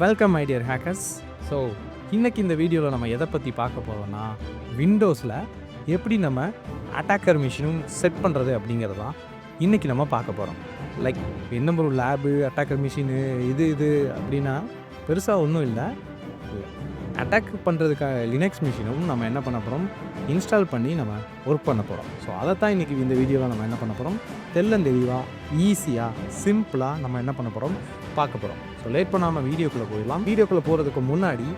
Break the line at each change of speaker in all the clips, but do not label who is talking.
Welcome my dear hackers. So இன்றைக்கி இந்த வீடியோவில் நம்ம எதை பற்றி பார்க்க போகிறோம்னா, விண்டோஸில் எப்படி நம்ம அட்டாக்கர் மிஷினும் செட் பண்ணுறது அப்படிங்கிறது தான் இன்றைக்கி நம்ம பார்க்க போகிறோம். லைக் என்ன ஒரு லேபு, அட்டாக்கர் மிஷினு இது அப்படின்னா பெருசாக ஒன்றும் இல்லை. அட்டாக் பண்ணுறதுக்காக லினக்ஸ் மிஷினும் நம்ம என்ன பண்ண போகிறோம், இன்ஸ்டால் பண்ணி நம்ம ஒர்க் பண்ண போகிறோம். ஸோ அதை தான் இன்றைக்கி இந்த வீடியோவில் நம்ம என்ன பண்ண போகிறோம், தெளிவாக ஈஸியாக சிம்பிளாக நம்ம என்ன பண்ண போகிறோம் பார்க்க போகிறோம். ஸோ லேட் பண்ணாமல் வீடியோக்குள்ளே போயிடலாம். வீடியோக்குள்ளே போகிறதுக்கு முன்னாடி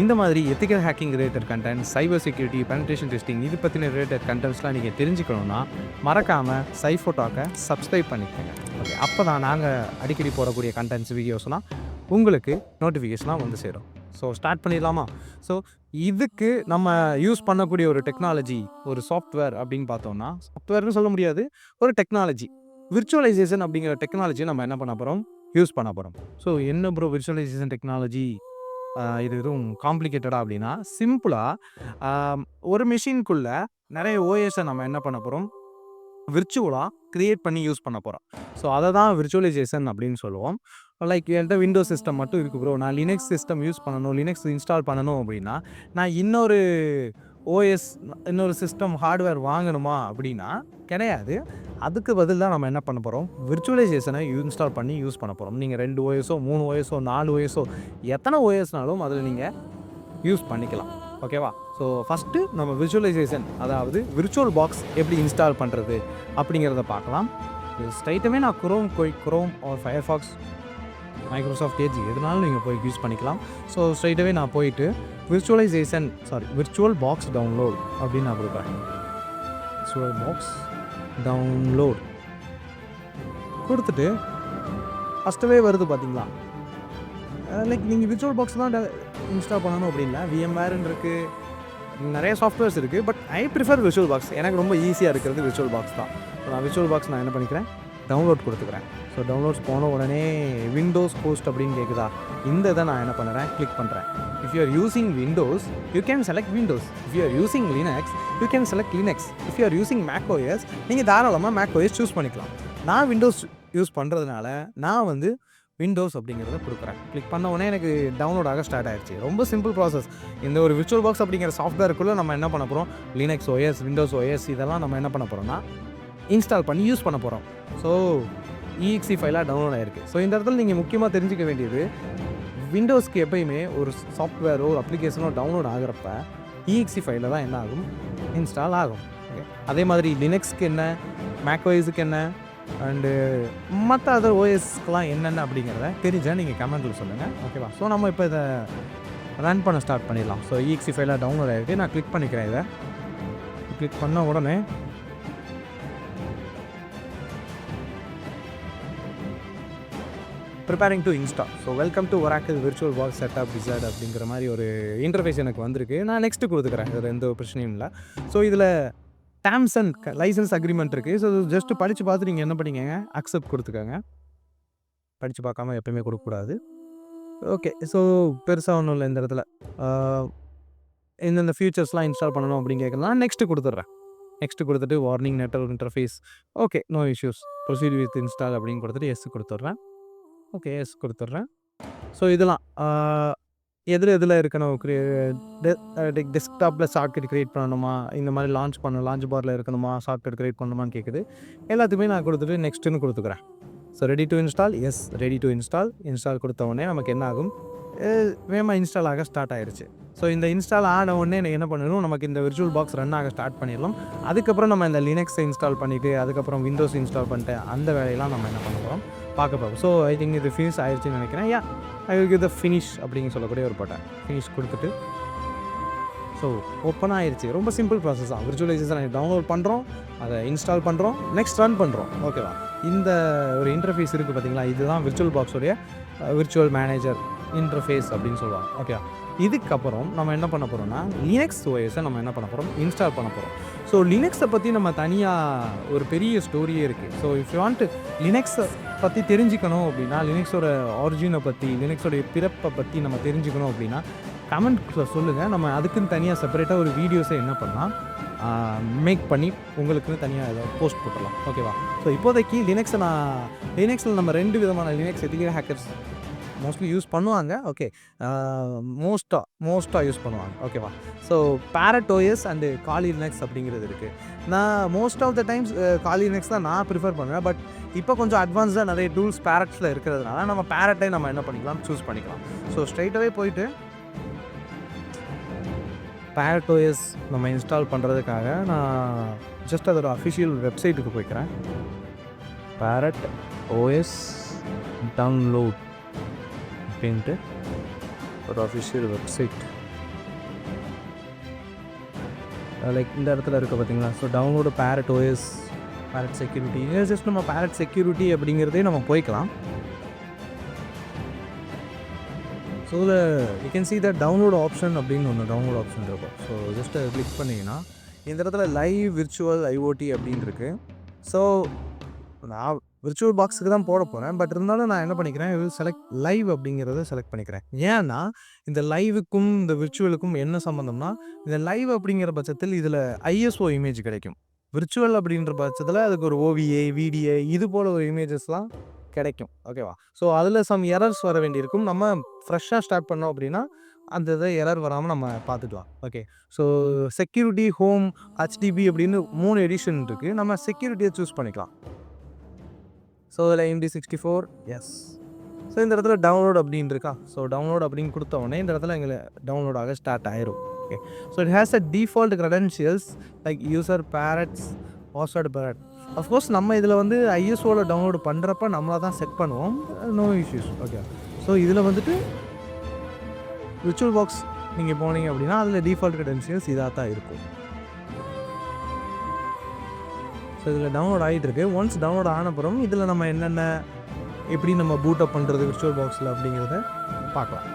இந்த மாதிரி ethical hacking related content, cyber security, penetration testing இது பற்றின ரிலேட்டட் கண்டென்ட்ஸ்லாம் நீங்கள் தெரிஞ்சுக்கணுன்னா மறக்காமல் சைஃபோட்டாக்கை சப்ஸ்கிரைப் பண்ணிக்கோங்க. ஓகே, அப்போ தான் நாங்கள் அடிக்கடி போடக்கூடிய கண்டென்ட்ஸ் வீடியோஸ்லாம் உங்களுக்கு நோட்டிஃபிகேஷனாக வந்து சேரும். ஸோ ஸ்டார்ட் பண்ணிடலாமா? ஸோ இதுக்கு நம்ம யூஸ் பண்ணக்கூடிய ஒரு டெக்னாலஜி, ஒரு சாஃப்ட்வேர் அப்படின்னு பார்த்தோம்னா, சாஃப்ட்வேர்னு சொல்ல முடியாது, ஒரு டெக்னாலஜி, விர்ச்சுவலைசேஷன் அப்படிங்கிற டெக்னாலஜியை நம்ம என்ன பண்ண போகிறோம், யூஸ் பண்ண போகிறோம். ஸோ என்ன ப்ரோ விர்ச்சுவலைசேஷன் டெக்னாலஜி, இது எதுவும் காம்ப்ளிகேட்டடாக அப்படின்னா, சிம்பிளாக ஒரு மிஷின்குள்ளே நிறைய ஓஎஸை நம்ம என்ன பண்ண போகிறோம், விர்ச்சுவலாக க்ரியேட் பண்ணி யூஸ் பண்ண போகிறோம். ஸோ அதை தான் விர்ச்சுவலைசேஷன் அப்படின்னு சொல்லுவோம். லைக் என்கிட்ட விண்டோஸ் சிஸ்டம் மட்டும் இருக்குது ப்ரோ, நான் லினக்ஸ் சிஸ்டம் யூஸ் பண்ணணும், லினக்ஸ் இன்ஸ்டால் பண்ணணும் அப்படின்னா நான் இன்னொரு ஓஎஸ், இன்னொரு சிஸ்டம் ஹார்ட்வேர் வாங்கணுமா அப்படின்னா கிடையாது. அதுக்கு பதிலாக நம்ம என்ன பண்ண போகிறோம், விர்ச்சுவலைசேஷனை இன்ஸ்டால் பண்ணி யூஸ் பண்ண போகிறோம். நீங்கள் 2 ஓஎஸோ 3 ஓஎஸோ 4 ஓஎஸோ எத்தனை ஓஎஸ்னாலும் அதில் நீங்கள் யூஸ் பண்ணிக்கலாம். ஓகேவா? ஸோ ஃபஸ்ட்டு நம்ம விர்ச்சுவலைசேஷன், அதாவது VirtualBox எப்படி இன்ஸ்டால் பண்ணுறது அப்படிங்கிறத பார்க்கலாம். ஸ்ட்ரைட்டாகவே நான் Chrome or Firefox, Microsoft Edge எதுனாலும் நீங்கள் போய் யூஸ் பண்ணிக்கலாம். ஸோ ஸ்ட்ரைட்டாகவே நான் போயிட்டு VirtualBox டவுன்லோட் அப்படின்னு நான் கொடுக்குறேன். VirtualBox டவுன்லோட் கொடுத்துட்டு ஃபஸ்ட்டவே வருது பார்த்தீங்களா. லைக் நீங்கள் VirtualBox தான் இன்ஸ்டால் பண்ணணும் அப்படின்னா VMwareன்னு இருக்குது, நிறைய சாஃப்ட்வேர்ஸ் இருக்குது. But I prefer VirtualBox. எனக்கு ரொம்ப ஈஸியாக இருக்கிறது VirtualBox தான். ஸோ நான் VirtualBox நான் என்ன பண்ணிக்கிறேன், டவுன்லோட் கொடுத்துக்கிறேன். ஸோ டவுன்லோட்ஸ் போன உடனே விண்டோஸ் ஹோஸ்ட் அப்படின்னு கேட்குதா, இந்த இதை நான் என்ன பண்ணுறேன், கிளிக் பண்ணுறேன். If you are using Windows you can select Windows, if you are using Linux you can select Linux, if you are using Mac OS நீங்கள் தாராளமாக மேக் OS சூஸ் பண்ணிக்கலாம். நான் விண்டோஸ் யூஸ் பண்ணுறதுனால நான் வந்து விண்டோஸ் அப்படிங்கிறத கொடுக்குறேன். கிளிக் பண்ண உடனே எனக்கு டவுன்லோட் ஆக ஸ்டார்ட் ஆகிடுச்சு. ரொம்ப சிம்பிள் ப்ராசஸ். இந்த ஒரு VirtualBox அப்படிங்கிற சாஃப்ட்வேருக்குள்ளே நம்ம என்ன பண்ண போகிறோம், லினக்ஸ் OS, விண்டோஸ் OS இதெல்லாம் நம்ம என்ன பண்ண போகிறோம்னா இன்ஸ்டால் பண்ணி யூஸ் பண்ண போகிறோம். ஸோ EXE ஃபைலாக டவுன்லோட் ஆகிருக்கு. ஸோ இந்த இடத்துல நீங்கள் முக்கியமாக தெரிஞ்சிக்க வேண்டியது, விண்டோஸ்க்கு எப்போயுமே ஒரு சாஃப்ட்வேரோ ஒரு அப்ளிகேஷனோ டவுன்லோட் ஆகிறப்ப EXE ஃபைலில் தான் என்ன ஆகும், இன்ஸ்டால் ஆகும். ஓகே, அதே மாதிரி லினக்ஸ்க்கு என்ன, மேக் OSக்கு என்ன, அண்டு மற்ற அதர் ஓஎஸ்க்கெலாம் என்னென்ன அப்படிங்கிறத தெரிஞ்சால் நீங்கள் கமெண்ட்டில் சொல்லுங்கள். ஓகேவா? ஸோ நம்ம இப்போ இதை ரன் பண்ண ஸ்டார்ட் பண்ணிடலாம். ஸோ EXE ஃபைலாக டவுன்லோட் ஆகிருக்கு. நான் கிளிக் பண்ணிக்கிறேன். இதை கிளிக் பண்ண உடனே preparing to install. So welcome to Oracle VirtualBox setup wizard அப்படிங்கிற மாதிரி ஒரு இன்டர்ஃபேஸ் எனக்கு வந்திருக்கு. நான் நெக்ஸ்ட்டு கொடுத்துக்கிறேன். இதில் எந்த ஒரு பிரச்சனையும் இல்லை. ஸோ இதில் டேர்ம்ஸ் அண்ட் லைசன்ஸ் அக்ரிமெண்ட் இருக்குது. ஸோ ஜஸ்ட்டு படித்து பார்த்து நீங்கள் என்ன பண்ணிக்கங்க, அக்செப்ட் கொடுத்துக்கோங்க. படித்து பார்க்காம எப்போயுமே கொடுக்கக்கூடாது. ஓகே, ஸோ பெருசாக ஒன்றும் இல்லை. இந்த இடத்துல இந்தந்த ஃபியூச்சர்ஸ்லாம் இன்ஸ்டால் பண்ணணும் அப்படின்னு கேட்கலாம். நெக்ஸ்ட்டு கொடுத்துட்றேன். நெக்ஸ்ட்டு கொடுத்துட்டு warning network interface, okay, no issues, proceed with install அப்படின்னு கொடுத்துட்டு எஸ் கொடுத்துட்றேன். ஓகே, எஸ் கொடுத்துட்றேன். ஸோ இதெல்லாம் எதில் இருக்கணும், டெஸ்க்டாப்பில் ஷார்ட்கட் க்ரியேட் பண்ணணுமா, இந்த மாதிரி லான்ச் பாரில் இருக்கணுமா, ஷார்ட்கட் க்ரியேட் பண்ணணுமான்னு கேட்குது. எல்லாத்துக்குமே நான் கொடுத்துட்டு நெக்ஸ்ட்டுன்னு கொடுத்துக்கிறேன். So ready to install, S ready to install கொடுத்த உடனே நமக்கு என்ன ஆகும், வேகமாக இன்ஸ்டால் ஆக ஸ்டார்ட் ஆகிடுச்சு. ஸோ இந்த இன்ஸ்டால் ஆன உடனே என்ன பண்ணணும், நமக்கு இந்த VirtualBox ரன் ஆக ஸ்டார்ட் பண்ணிடலாம். அதுக்கப்புறம் நம்ம இந்த லினக்ஸை இன்ஸ்டால் பண்ணிவிட்டு அதுக்கப்புறம் விண்டோஸ் இன்ஸ்டால் பண்ணிட்டு அந்த வேலையெல்லாம் நம்ம என்ன பண்ண போகிறோம் பார்க்க போகிறோம். ஸோ ஐ திங்க் இது ஃபினிஷ் ஆயிடுச்சுன்னு நினைக்கிறேன். I will give the finish அப்படின்னு சொல்லக்கூடிய ஒரு பட்டன் ஃபினிஷ் கொடுத்துட்டு ஸோ ஓப்பன் ஆயிடுச்சு. ரொம்ப சிம்பிள் ப்ராசஸ் தான். விர்ச்சுவலைசேஷன் டவுன்லோட் பண்ணுறோம், அதை இன்ஸ்டால் பண்ணுறோம், நெக்ஸ்ட் ரன் பண்ணுறோம். ஓகேவா? இந்த ஒரு இன்டர்ஃபேஸ் இருக்குது பார்த்தீங்களா, இதுதான் VirtualBoxோடைய விர்ச்சுவல் மேனேஜர் இன்டர்ஃபேஸ் அப்படின்னு சொல்லுவாங்க. ஓகே, இதுக்கப்புறம் நம்ம என்ன பண்ண போகிறோம்னா லினக்ஸ் OSஐ நம்ம என்ன பண்ண போகிறோம், இன்ஸ்டால் பண்ண போகிறோம். ஸோ லினக்ஸை பற்றி நம்ம தனியாக ஒரு பெரிய ஸ்டோரியே இருக்குது. ஸோ இஃப் யூ வாண்ட் லினக்ஸை பற்றி தெரிஞ்சுக்கணும் அப்படின்னா, லினக்ஸோட ஆரிஜினை பற்றி, லினக்ஸோடைய பிறப்பை பற்றி நம்ம தெரிஞ்சுக்கணும் அப்படின்னா கமெண்ட்ஸில் சொல்லுங்கள். நம்ம அதுக்குன்னு தனியாக செப்பரேட்டாக ஒரு வீடியோஸை என்ன பண்ணலாம் மேக் பண்ணி உங்களுக்குன்னு தனியாக ஏதாவது போஸ்ட் போட்டுடலாம். ஓகேவா? ஸோ இப்போதைக்கு லினக்ஸில் நம்ம 2 விதமான Linux ethical hackers mostly use பண்ணுவாங்க. ஓகே, மோஸ்ட்டாக யூஸ் பண்ணுவாங்க. ஓகேவா? So Parrot OS and Kali Linux அப்படிங்கிறது இருக்குது. நான் most of the times Kali Linux தான் நான் ப்ரிஃபர் பண்ணுவேன். பட் இப்போ கொஞ்சம் அட்வான்ஸ்டாக நிறைய டூல்ஸ் Parrotஸில் இருக்கிறதுனால நம்ம Parrotஐ நம்ம என்ன பண்ணிக்கலாம், சூஸ் பண்ணிக்கலாம். ஸோ ஸ்ட்ரைட்டாகவே போயிட்டு Parrot OS நம்ம இன்ஸ்டால் பண்ணுறதுக்காக நான் ஜஸ்ட் அதோட அஃபிஷியல் வெப்சைட்டுக்கு போய்க்கிறேன். Parrot OS டவுன்லோட் அப்படின்ட்டு ஒரு அஃபிஷியல் வெப்சைட் லைக் இந்த இடத்துல இருக்குது பார்த்தீங்களா? So download Parrot OS, Parrot Security. Just நம்ம Parrot Security அப்படிங்கிறதே நம்ம போய்க்கலாம். ஸோ இதில் you can see the download option அப்படின்னு ஒன்று டவுன்லோட் ஆப்ஷன் இருக்கும். ஸோ ஜஸ்ட் அதை கிளிக் பண்ணிங்கன்னா இந்த இடத்துல லைவ் விர்ச்சுவல் IoT அப்படின்னு இருக்குது. ஸோ நான் VirtualBoxக்கு தான் போட போகிறேன். பட் இருந்தாலும் நான் என்ன பண்ணிக்கிறேன், செலக்ட் லைவ் அப்படிங்கிறத செலக்ட் பண்ணிக்கிறேன். ஏன்னா இந்த லைவுக்கும் இந்த விர்ச்சுவலுக்கும் என்ன சம்மந்தம்னா, இந்த லைவ் அப்படிங்கிற பட்சத்தில் இதில் ISO இமேஜ் கிடைக்கும். விர்ச்சுவல் அப்படின்ற பட்சத்தில் அதுக்கு ஒரு OVA, VDA இது போல் ஒரு இமேஜஸ்லாம் கிடைக்கும். ஓகேவா? ஸோ அதில் சம் எரர்ஸ் வர வேண்டியிருக்கும். நம்ம ஃப்ரெஷ்ஷாக ஸ்டார்ட் பண்ணோம் அப்படின்னா அந்த இதை எரர் வராமல் நம்ம பார்த்துக்கலாம். Okay, so security, home, HDB அப்படின்னு 3 எடிஷன் இருக்குது. நம்ம செக்யூரிட்டியை சூஸ் பண்ணிக்கலாம். ஸோ இதில் MD64 எஸ். ஸோ இந்த இடத்துல டவுன்லோட் அப்படின்னு இருக்கா? ஸோ டவுன்லோட் அப்படின்னு கொடுத்த உடனே இந்த இடத்துல எங்களுக்கு டவுன்லோட் ஆக ஸ்டார்ட் ஆயிரும். Okay, so it has a default credentials like user Parrots, password Parrot. Of course நம்ம இதில் வந்து ISOவில் டவுன்லோடு பண்ணுறப்ப நம்மளாக தான் செட் பண்ணுவோம். No issues. ஓகே, ஸோ இதில் வந்துட்டு VirtualBox நீங்கள் போனீங்க அப்படின்னா அதில் டிஃபால்ட் க்ரெடென்ஷியல்ஸ் இதாக தான் இருக்கும். ஸோ இதில் டவுன்லோட் ஆகிட்டு இருக்கு. ஒன்ஸ் டவுன்லோட் ஆனப்புறம் இதில் நம்ம என்னென்ன எப்படி நம்ம பூட் அப் பண்ணுறது VirtualBoxல அப்படிங்கிறத பார்க்கலாம்.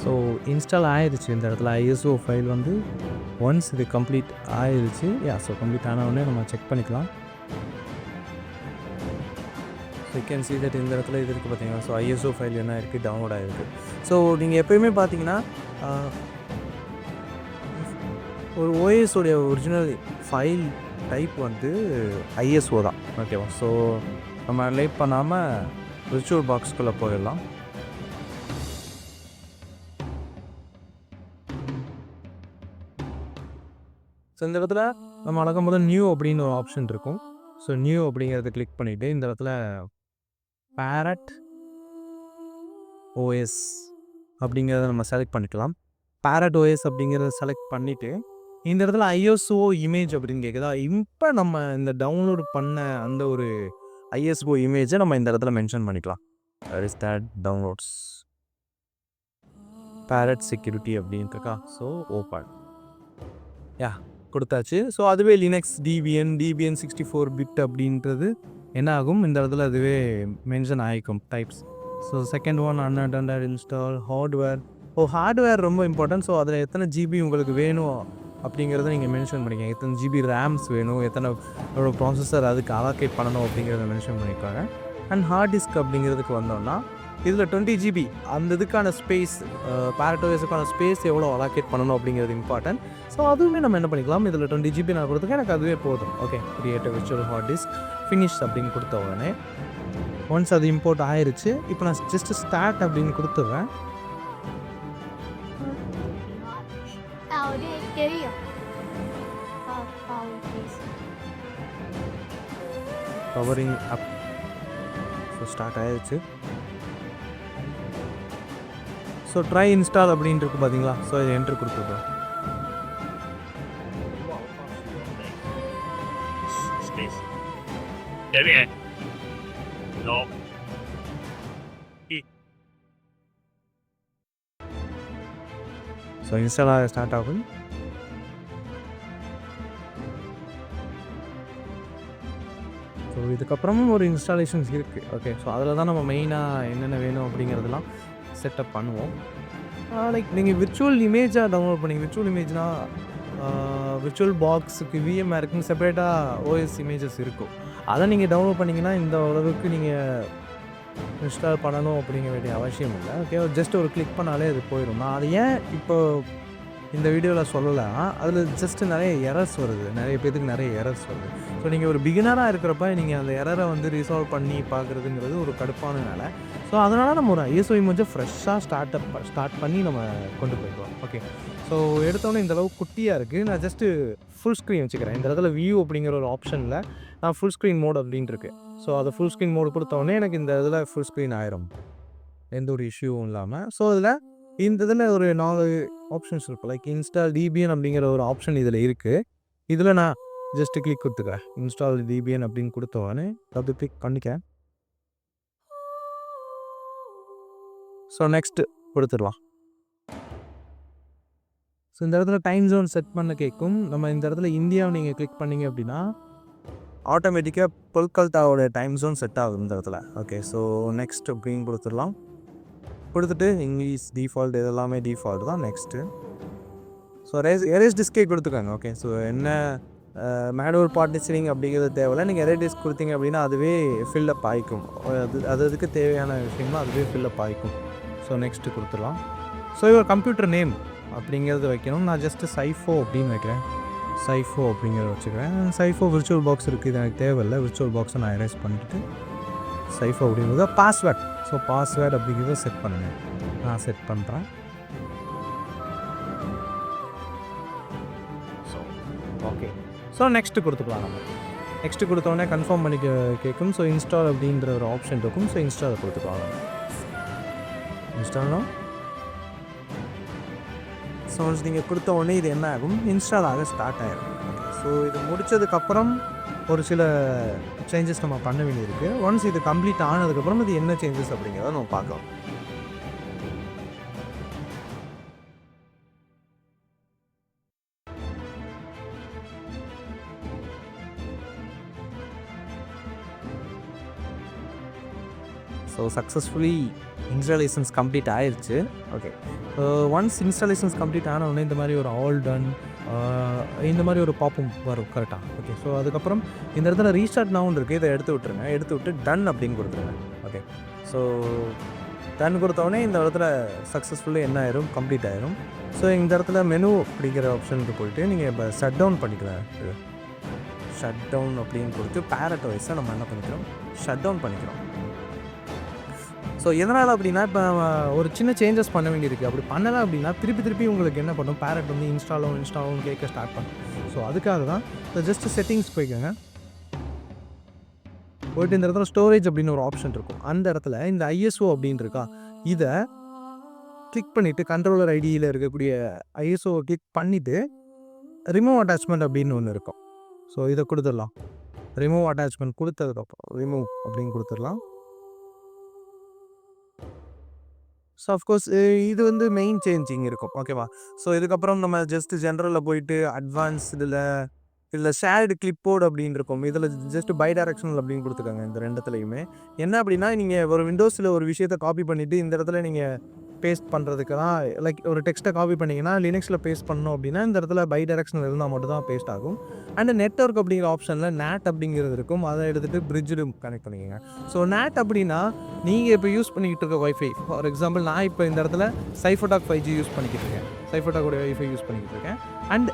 ஸோ இன்ஸ்டால் ஆயிடுச்சு இந்த இடத்துல ஐஎஸ்ஓ ஃபைல் வந்து ஒன்ஸ் இது கம்ப்ளீட் ஆயிடுச்சு. ஸோ கம்ப்ளீட் ஆனவுடனே நம்ம செக் பண்ணிக்கலாம். So you can see that இந்த இடத்துல இது இருக்குது பார்த்தீங்கன்னா. ஸோ ஐஎஸ்ஓ ஃபைல் என்ன இருக்குது, டவுன்லோட் ஆகிருக்கு. ஸோ நீங்கள் எப்போயுமே பார்த்தீங்கன்னா ஒரு ஓஎஸோடைய ஒரிஜினல் ஃபைல் டைப் வந்து ஐஎஸ்ஓ தான். ஓகேவா? ஸோ நம்ம லேட் பண்ணாமல் VirtualBoxக்குள்ளே போயிடலாம். ஸோ இந்த இடத்துல நம்ம அழகாக முதல் நியூ அப்படின்னு ஒரு ஆப்ஷன் இருக்கும். ஸோ நியூ அப்படிங்கிறத கிளிக் பண்ணிவிட்டு இந்த இடத்துல Parrot OS அப்படிங்கிறத நம்ம செலக்ட் பண்ணிக்கலாம். Parrot OS அப்படிங்கிறத செலக்ட் பண்ணிவிட்டு இந்த இடத்துல ஐஎஸ்ஓ இமேஜ் அப்படின்னு கேட்குதா. இப்போ நம்ம இந்த டவுன்லோட் பண்ண அந்த ஒரு ஐஎஸ்ஓ இமேஜை நம்ம இந்த இடத்துல மென்ஷன் பண்ணிக்கலாம். Is that downloads Parrot Security அப்படின்னு இருக்கா. ஸோ ஓப்பன் கொடுத்தாச்சு. ஸோ அதுவே லினக்ஸ் டிபிஎன் 64 பிட் அப்படின்றது என்ன ஆகும், இந்த இடத்துல அதுவே மென்ஷன் ஆகிக்கும் types. So second one unattended install hardware. Hardware ரொம்ப இம்பார்ட்டன்ட். ஸோ அதில் எத்தனை ஜிபி உங்களுக்கு வேணும் அப்படிங்கிறத நீங்கள் மென்ஷன் பண்ணிக்கோங்க. எத்தனை ஜிபி ரேம்ஸ் வேணும், எத்தனை ப்ராசஸர் அதுக்கு அலோகேட் பண்ணணும் அப்படிங்கிறத மென்ஷன் பண்ணியிருக்காங்க. அண்ட் ஹார்ட் டிஸ்க் அப்படிங்கிறதுக்கு வந்தோம்னா இதில் 20 ஜிபி அந்த இதுக்கான ஸ்பேஸ், Parrot OSக்கான ஸ்பேஸ் எவ்வளோ அலோகேட் பண்ணணும் அப்படிங்கிறது இம்பார்ட்டன்ட். ஸோ அதுவுமே நம்ம என்ன பண்ணிக்கலாம், இதில் 20 ஜிபி நான் கொடுத்துருக்கேன், எனக்கு அதுவே போதும். Okay, create virtual hard disk finish அப்படின்னு கொடுத்த உடனே ஒன்ஸ் அது இம்போர்ட் ஆயிடுச்சு. இப்போ நான் ஜஸ்ட் ஸ்டார்ட் அப்படின்னு கொடுத்துட்றேன். பவரிங் அப். ஸோ ஸ்டார்ட் ஆயிடுச்சு. ஸோ ட்ரை இன்ஸ்டால் அப்படின்ட்டு இருக்கு பார்த்தீங்களா. ஸோ இது என்ட்ரு கொடுத்துருக்கோம். ஸோ இன்ஸ்டால் ஆக ஸ்டார்ட் ஆகும். ஸோ இதுக்கப்புறமும் ஒரு இன்ஸ்டாலேஷன்ஸ் இருக்குது. ஓகே, ஸோ அதில் தான் நம்ம மெயினாக என்னென்ன வேணும் அப்படிங்கிறதெல்லாம் செட்டப் பண்ணுவோம். லைக் நீங்கள் விர்ச்சுவல் இமேஜாக டவுன்லோட் பண்ணிங்க. விர்ச்சுவல் இமேஜ்னால் VirtualBoxக்கு VMwareக்குன்னு செப்பரேட்டாக ஓஎஸ் இமேஜஸ் இருக்கும். அதை நீங்கள் டவுன்லோட் பண்ணிங்கன்னா இந்த அளவுக்கு நீங்கள் இன்ஸ்டால் பண்ணணும் அப்படிங்கிற வேண்டிய அவசியம் இல்லை. ஓகே, ஜஸ்ட் ஒரு கிளிக் பண்ணாலே அது போயிடும். நான் அது ஏன் இப்போ இந்த வீடியோவில் சொல்லலாம், அதில் ஜஸ்ட்டு நிறைய எரர்ஸ் வருது, நிறைய பேருக்கு நிறைய எரர்ஸ் வருது. ஸோ நீங்கள் ஒரு பிகினராக இருக்கிறப்ப நீங்கள் அந்த எரரை வந்து ரிசால்வ் பண்ணி பார்க்குறதுங்கிறது ஒரு கடுப்பான வேலை. ஸோ அதனால் நம்ம ஒரு ஐஎஸ்ஓ இமேஜை ஃப்ரெஷ்ஷாக ஸ்டார்ட் பண்ணி நம்ம கொண்டு போய்க்கலாம். ஓகே, ஸோ எடுத்தோன்னே இந்தளவு குட்டியாக இருக்குது. நான் ஜஸ்ட்டு ஃபுல் ஸ்க்ரீன் வச்சுக்கிறேன். இந்த இடத்துல வியூ அப்படிங்கிற ஒரு ஆப்ஷனில் நான் ஃபுல் ஸ்க்ரீன் மோட் அப்படின்ட்டு இருக்கு. ஸோ அதை ஃபுல் ஸ்க்ரீன் மோடு கொடுத்தோடனே எனக்கு இந்த இதில் ஃபுல் ஸ்க்ரீன் ஆயிரும், எந்த ஒரு இஷ்யூவும் இல்லாமல். ஸோ இதில் இந்த இதில் ஒரு 4 ஆப்ஷன்ஸ் இருக்கும். லைக் இன்ஸ்டால் டிபிஎன் அப்படிங்கிற ஒரு ஆப்ஷன் இதில் இருக்குது. இதில் நான் ஜஸ்ட்டு கிளிக் கொடுத்துக்கிறேன். இன்ஸ்டால் டிபிஎன் அப்படின்னு கொடுத்தோடனே அது கிளிக் பண்ணிக்கேன். ஸோ நெக்ஸ்ட்டு கொடுத்துடலாம். ஸோ இந்த இடத்துல டைம் ஜோன் செட் பண்ண கேட்கும். நம்ம இந்த இடத்துல இந்தியாவை நீங்கள் கிளிக் பண்ணிங்க அப்படின்னா ஆட்டோமேட்டிக்காக கொல்கத்தாவோட டைம் ஜோன் செட் ஆகும் இந்த இடத்துல. ஓகே, ஸோ நெக்ஸ்ட் அப்படின்னு கொடுத்துடலாம். கொடுத்துட்டு இங்கிலீஷ் டிஃபால்ட், இது எல்லாமே டிஃபால்ட் தான். நெக்ஸ்ட்டு ஸோ எரேஸ் டிஸ்கே கொடுத்துக்காங்க. ஓகே, ஸோ என்ன மேனுவல் பார்ட்டிஷனிங் அப்படிங்கிறது தேவையில்லை. நீங்கள் எரேஸ் டிஸ்க் கொடுத்தீங்க அப்படின்னா அதுவே ஃபில்லப் ஆகிக்கும். அதுக்கு தேவையான விஷயம்லாம் அதுவே ஃபில்லப் ஆகிக்கும். ஸோ நெக்ஸ்ட்டு கொடுத்துடலாம். ஸோ இவர் கம்ப்யூட்டர் நேம் அப்படிங்கிறது வைக்கணும். நான் ஜஸ்ட்டு சைஃபோ அப்படின்னு வைக்கிறேன். சைஃபோ அப்படிங்கிறத வச்சுக்கிறேன். சைஃபோ VirtualBox இருக்குது, இது எனக்கு தேவையில்லை. VirtualBoxை நான் எரேஸ் பண்ணிவிட்டு சைஃபோ அப்படிங்கிறத பாஸ்வேர்ட். ஸோ பாஸ்வேர்ட் அப்படிங்கிறத செட் பண்ணுங்கள். நான் செட் பண்ணுறேன். ஸோ ஓகே, ஸோ நெக்ஸ்ட்டு கொடுத்துக்கலாம். நம்ம நெக்ஸ்ட்டு கொடுத்தோடனே கன்ஃபார்ம் பண்ணி கேட்கும். ஸோ இன்ஸ்டால் அப்படின்ற ஒரு ஆப்ஷன் இருக்கும். ஸோ இன்ஸ்டால் கொடுத்துக்கலாம். இன்ஸ்டால்னா ஸோ நீங்கள் கொடுத்த உடனே இது என்ன ஆகும், இன்ஸ்டால் ஆக ஸ்டார்ட் ஆகிடும். ஸோ இது முடித்ததுக்கப்புறம் ஒரு சில சேஞ்சஸ் நம்ம பண்ண வேண்டியிருக்கு. ஒன்ஸ் இது கம்ப்ளீட் ஆனதுக்கப்புறம் இது என்ன சேஞ்சஸ் அப்படிங்கிறத நம்ம பார்க்கலாம். So so successfully installations complete ஆயிடுச்சு. ஓகே, ஒன்ஸ் இன்ஸ்டாலேஷன்ஸ் கம்ப்ளீட் ஆனவுடனே இந்த மாதிரி ஒரு ஆல் டன் இந்த மாதிரி ஒரு பாப்பும் வரும் கரெக்டாக. ஓகே, ஸோ அதுக்கப்புறம் இந்த இடத்துல ரீஸ்டார்ட் நவுன்னு இருக்குது, இதை எடுத்து விட்டுருங்க. எடுத்து விட்டு டன் அப்படின்னு கொடுத்துருங்க. ஓகே, ஸோ டன் கொடுத்தோடனே இந்த இடத்துல சக்ஸஸ்ஃபுல்லி என்ன ஆயிரும், கம்ப்ளீட் ஆயிரும். ஸோ இந்த இடத்துல மெனு அப்படிங்கிற ஆப்ஷனுக்கு போயிட்டு நீங்கள் இப்போ ஷட் டவுன் பண்ணிக்கலாம். ஷட் டவுன் அப்படின்னு கொடுத்து Parrot OS நம்ம என்ன பண்ணிக்கிறோம், ஷட் டவுன் பண்ணிக்கிறோம். ஸோ எதனால் அப்படின்னா இப்போ ஒரு சின்ன சேஞ்சஸ் பண்ண வேண்டியிருக்கு. அப்படி பண்ணலை அப்படின்னா திருப்பி உங்களுக்கு என்ன பண்ணும், Parrot வந்து இன்ஸ்டாலும் கேட்க ஸ்டார்ட் பண்ணும். ஸோ அதுக்காக தான் ஜஸ்ட் செட்டிங்ஸ் போய்க்கோங்க. போய்ட்டு இந்த இடத்துல ஸ்டோரேஜ் அப்படின்னு ஒரு ஆப்ஷன் இருக்கும். அந்த இடத்துல இந்த ISO அப்படின்னு இருக்கா, இதை கிளிக் பண்ணிவிட்டு கண்ட்ரோலர் ஐடியில் இருக்கக்கூடிய ISOவை கிளிக் பண்ணிவிட்டு ரிமூவ் அட்டாச்மெண்ட் அப்படின்னு ஒன்று இருக்கும். ஸோ இதை கொடுத்துடலாம். ரிமூவ் அட்டாச்மெண்ட் கொடுத்ததுக்கப்புறம் ரிமூவ் அப்படின்னு கொடுத்துடலாம். ஸோ அஃப்கோர்ஸ் இது வந்து மெயின் சேஞ்சிங் இருக்கும். ஓகேவா? ஸோ இதுக்கப்புறம் நம்ம ஜஸ்ட் ஜென்ரலில் போயிட்டு இதில் ஷேர்டு கிளிப்போர்டு அப்படின்னு இருக்கும். இதில் ஜஸ்ட் பை டைரக்ஷனல் அப்படின்னு கொடுத்துருக்காங்க இந்த ரெண்டுத்துலையுமே. என்ன அப்படின்னா, நீங்கள் ஒரு விண்டோஸில் ஒரு விஷயத்தை காப்பி பண்ணிவிட்டு இந்த இடத்துல நீங்கள் பேஸ்ட் பண்ணுறதுக்கு தான், லைக் ஒரு டெக்ஸ்ட்டை காப்பி பண்ணிங்கன்னா லினக்ஸில் பேஸ்ட் பண்ணணும் அப்படின்னா இந்த இடத்துல பை டைரக்ஷனல் இருந்தால் மட்டும் தான் பேஸ்ட் ஆகும். அண்ட் நெட்வொர்க் அப்படிங்கிற ஆப்ஷனில் NAT அப்படிங்கிறது இருக்கும். அதை எடுத்துகிட்டு பிரிட்ஜு கனெக்ட் பண்ணிக்கோங்க. ஸோ NAT அப்படின்னா நீங்கள் இப்போ யூஸ் பண்ணிக்கிட்டு இருக்க வைஃபை, ஃபார் எக்ஸாம்பிள் நான் இப்போ இந்த இடத்துல Cybertalk 5G யூஸ் பண்ணிக்கிட்டு இருக்கேன். Cybertalk வைஃபை யூஸ் பண்ணிக்கிட்டு இருக்கேன். அண்ட்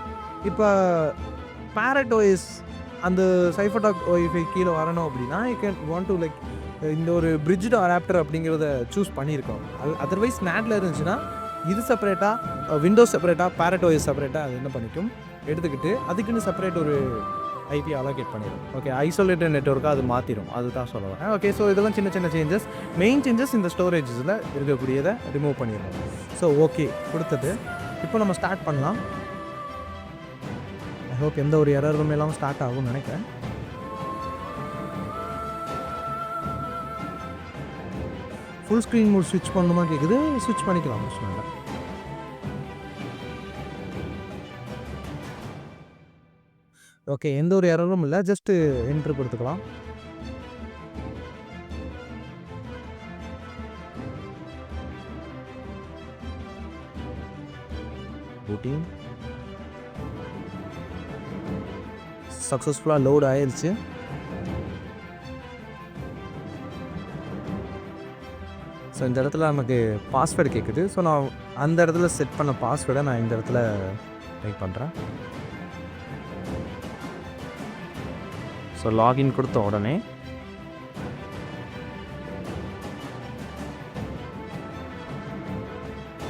இப்போ Parrot OS அந்த Cybertalk வைஃபை கீழே வரணும் அப்படின்னா I can want to like இந்த ஒரு பிரிட்ஜ்டு அடாப்டர் அப்படிங்கிறத சூஸ் பண்ணியிருக்கோம். அதர்வைஸ் NATல இருந்துச்சுன்னா இது செப்பரேட்டாக, விண்டோஸ் செப்பரேட்டாக, Parrot OS செப்பரேட்டாக அது என்ன பண்ணிக்கும் எடுத்துக்கிட்டு அதுக்குன்னு செப்பரேட் ஒரு ஐபி அலோகேட் பண்ணிடும். ஓகே, ஐசோலேட்டட் நெட்வொர்க்காக அது மாற்றிடும். அதுதான் சொல்ல வரேன். ஓகே, ஸோ இதெல்லாம் சின்ன சேஞ்சஸ். மெயின் சேஞ்சஸ் இந்த ஸ்டோரேஜஸில் இருக்கக்கூடியதை ரிமூவ் பண்ணிடணும். ஸோ ஓகே கொடுத்தது. இப்போ நம்ம ஸ்டார்ட் பண்ணலாம். ஐ ஹோப் எந்த ஒரு எரரும் இல்லாமல் ஸ்டார்ட் ஆகும்னு நினைக்கிறேன். ஃபுல் ஸ்க்ரீன் மோட் ஸ்விட்ச் பண்ணணுமா கேட்குது, ஸ்விட்ச் பண்ணிக்கலாம். ஓகே, எந்த ஒரு எரரும் இல்லை, ஜஸ்ட்டு என்ட்ரு கொடுத்துக்கலாம். பூட்டிங் சக்ஸஸ்ஃபுல்லாக லோட் ஆயிடுச்சு. ஸோ இந்த இடத்துல நமக்கு பாஸ்வேர்டு கேட்குது. ஸோ நான் அந்த இடத்துல செட் பண்ண பாஸ்வேர்டை நான் இந்த இடத்துல டைப் பண்ணுறேன். ஸோ லாகின் கொடுத்த உடனே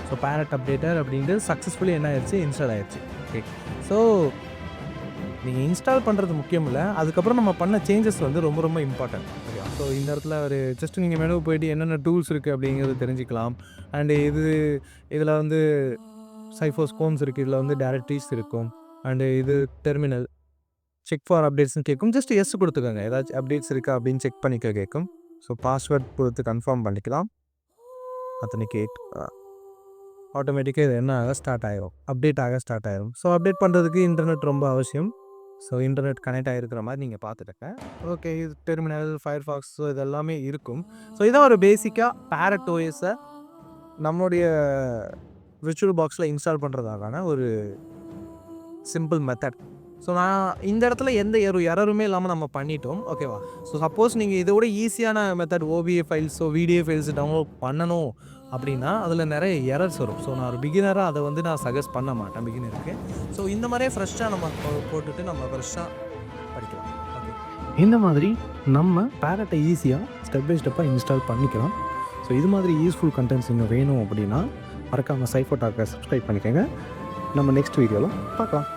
ஸோ Parrot அப்டேட்டர் அப்படின்ட்டு சக்ஸஸ்ஃபுல்லி என்ன ஆயிடுச்சு, இன்ஸ்டால் ஆயிடுச்சு. ஓகே, ஸோ நீங்கள் இன்ஸ்டால் பண்ணுறது முக்கியம் இல்லை, அதுக்கப்புறம் நம்ம பண்ண சேஞ்சஸ் வந்து ரொம்ப இம்பார்ட்டன்ட். ஓகே, ஸோ இந்த இடத்துல ஒரு ஜஸ்ட் நீங்கள் மெனு போய்ட்டு என்னென்ன டூல்ஸ் இருக்குது அப்படிங்கிறது தெரிஞ்சுக்கலாம். அண்டு இதில் வந்து சைஃபோஸ் கோம்ஸ் இருக்குது, இதில் வந்து டைரக்டரிஸ் இருக்கும். அண்டு இது டெர்மினல் செக் ஃபார் அப்டேட்ஸ்னு கேட்கும். ஜஸ்ட் எஸ் கொடுத்துக்கோங்க, ஏதாச்சும் அப்டேட்ஸ் இருக்கா அப்படின்னு செக் பண்ணிக்க கேட்கும். ஸோ பாஸ்வேர்ட் கொடுத்து கன்ஃபார்ம் பண்ணிக்கலாம். அத்தனைக்கேட் ஆட்டோமேட்டிக்காக இது என்ன ஆக ஸ்டார்ட் ஆகிடும், அப்டேட் ஆக ஸ்டார்ட் ஆகிடும். ஸோ அப்டேட் பண்ணுறதுக்கு இன்டர்நெட் ரொம்ப அவசியம். ஸோ இன்டர்நெட் கனெக்ட் ஆகிருக்கிற மாதிரி நீங்கள் பார்த்துட்டுங்க. ஓகே, இது டெர்மினல், ஃபயர்ஃபாக்ஸ், ஸோ இது எல்லாமே இருக்கும். ஸோ இதான் ஒரு பேசிக்காக Parrot OS-ஐ நம்மளுடைய VirtualBoxல இன்ஸ்டால் பண்ணுறதுக்கான ஒரு சிம்பிள் மெத்தட். ஸோ நான் இந்த இடத்துல எந்த எரருமே இல்லாமல் நம்ம பண்ணிட்டோம். ஓகேவா? ஸோ சப்போஸ் நீங்கள் இதோட ஈஸியான மெத்தட் OBA ஃபைல்ஸோ வீடியோ ஃபைல்ஸ் டவுன்லோட் பண்ணணும் அப்படின்னா அதில் நிறைய எரர்ஸ் வரும். ஸோ நான் ஒரு பிகினராக அதை வந்து நான் சஜஸ்ட் பண்ண மாட்டேன் பிகினருக்கு. ஸோ இந்த மாதிரியே ஃப்ரெஷ்ஷாக நம்ம போட்டுட்டு நம்ம ஃப்ரெஷ்ஷாக படிக்கலாம். ஓகே, இந்த மாதிரி நம்ம Parrot-ஐ ஈஸியாக ஸ்டெப் பை ஸ்டெப்பாக இன்ஸ்டால் பண்ணிக்கலாம். ஸோ இது மாதிரி யூஸ்ஃபுல் கண்டென்ட்ஸ் இன்னும் வேணும் அப்படின்னா மறக்காமல் Cybertalk-ஐ சப்ஸ்கிரைப் பண்ணிக்கோங்க. நம்ம நெக்ஸ்ட் வீடியோவில் பார்க்கலாம்.